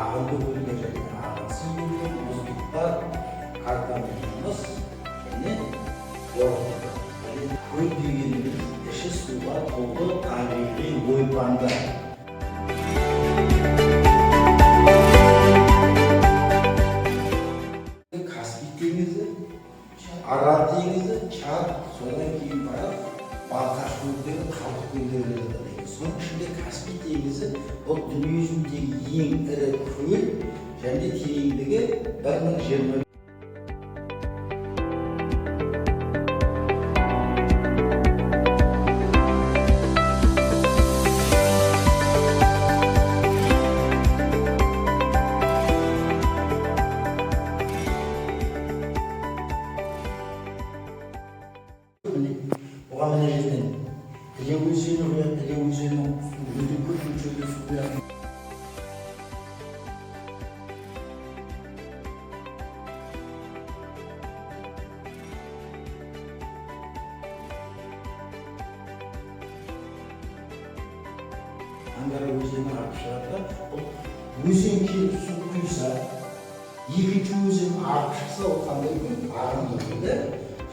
ағынды көлге және ағынсыз көлге мұздықтар картамыз және көл дегеніміз іші суға толы табиғи ойпаңдар. Каспий теңізі, Арал теңізі, Чад, содан кейін барып Балқаш көлдері, Қалдық көлдері жатады. Соның ішінде Каспий теңізі бұл дүние жүзіндегі ең ірі көл және тереңдігі 1020. Оған мына жерден Іле өзені құяды, Іле өзенінің өте көп мөлшерде су құяды. Аңғара өзені ағып шығады. Бұл өзен келіп су құйса, екінші өзен ағып шықса, ол қандай көл? Ағынды көл.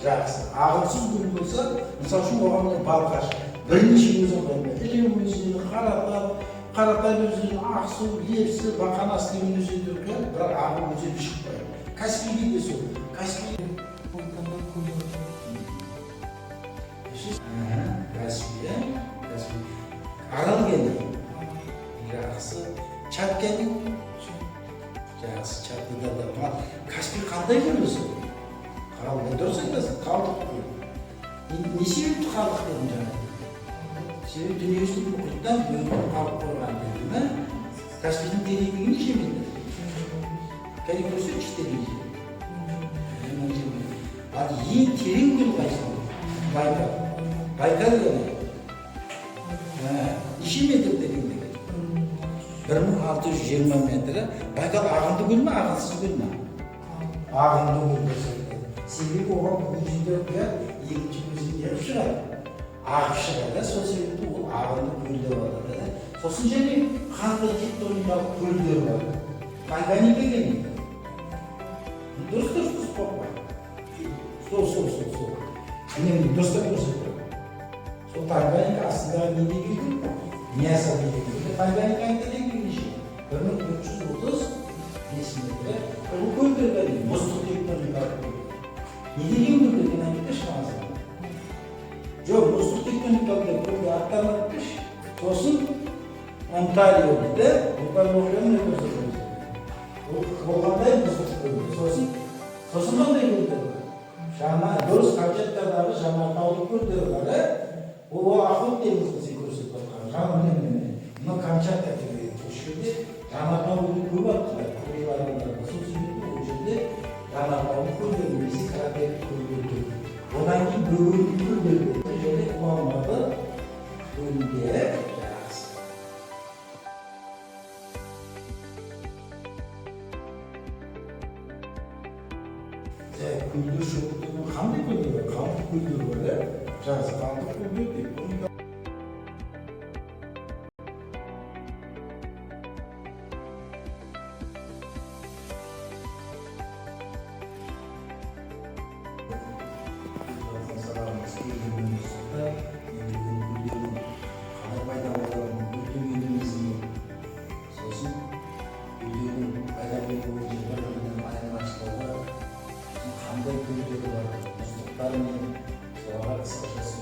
Жақсы. Ағынсыз көл болса, мысалы үшін оған Балқаш бірнеше өзен қойды. Іле өзені, Қаратал өзені, Ақсу, Лепсі, Бақанас деген өзендер құяды, бірақ ағып өзені шықпайды. Каспийге де сол. Каспий. Арал келді. Жақсы. Чад келді. Жақсы. Чадты да. Каспий қандай көл осы? Қалды, дұрыс айтасың, қалдық көл. Не себепті қалдық дедім жаңа? Себебі дүниежүзілік мұхиттан бөлініп қалып қойған деді ме? Каспийдің тереңдігі неше метр? Кәне көрсетші тереңдігі. Ал ең терең көл қайсы? Байкал. Байкал деді. Неше метр тереңдігі? 1620 метрі. Байкал ағынды көл ме, ағынсыз көл ме? Ағынды көл көрсетті. Себебі оған өзендер құяды, екінші өзендер шығады. Ағып шығады, сол себепті ол ағынды көлдер болады. Сосын және қандай тектоникалық көлдер бар. Танганьика келмейді. Дұрыс қорықпа. Сол. Мен дұрыстап көрсетті. Сол Танганьика астындағы не деген көл? Ньяса деген көл. Танганьиканың тереңдігі неше? 1435 метр. Бұл көлдер бәрі мұздық тектоникалық көл. Не деген көл деген әңгіме шығамыз? Жоқ, мұздық тектоникалық көлге аттанып кеш. Сосын Онтарио дейді, Онтарио не көрсетеміз? Ол қандай мұздық көлдер? Сосын қандай көлдер бар? Дұрыс Камчаткадағы жанартаулық көлдер бар. Ол Ахмет теңізі көрсетіп жатқан. Мына Камчатка деген жерде жанартаулық көп аттылар. Сол себепті ол жерде жанартаулық көлдер немесе каратек көлдер. Одан кейін бөгелді көлдер және құламады көлдер. Жақсы. Көлдер шөптің қандай көлдер бар? Қалдық көлдер бар. Жақсы, қалдық көлдер деп. Қандай көлдері бар, мұздықтар мен соларға қысқаша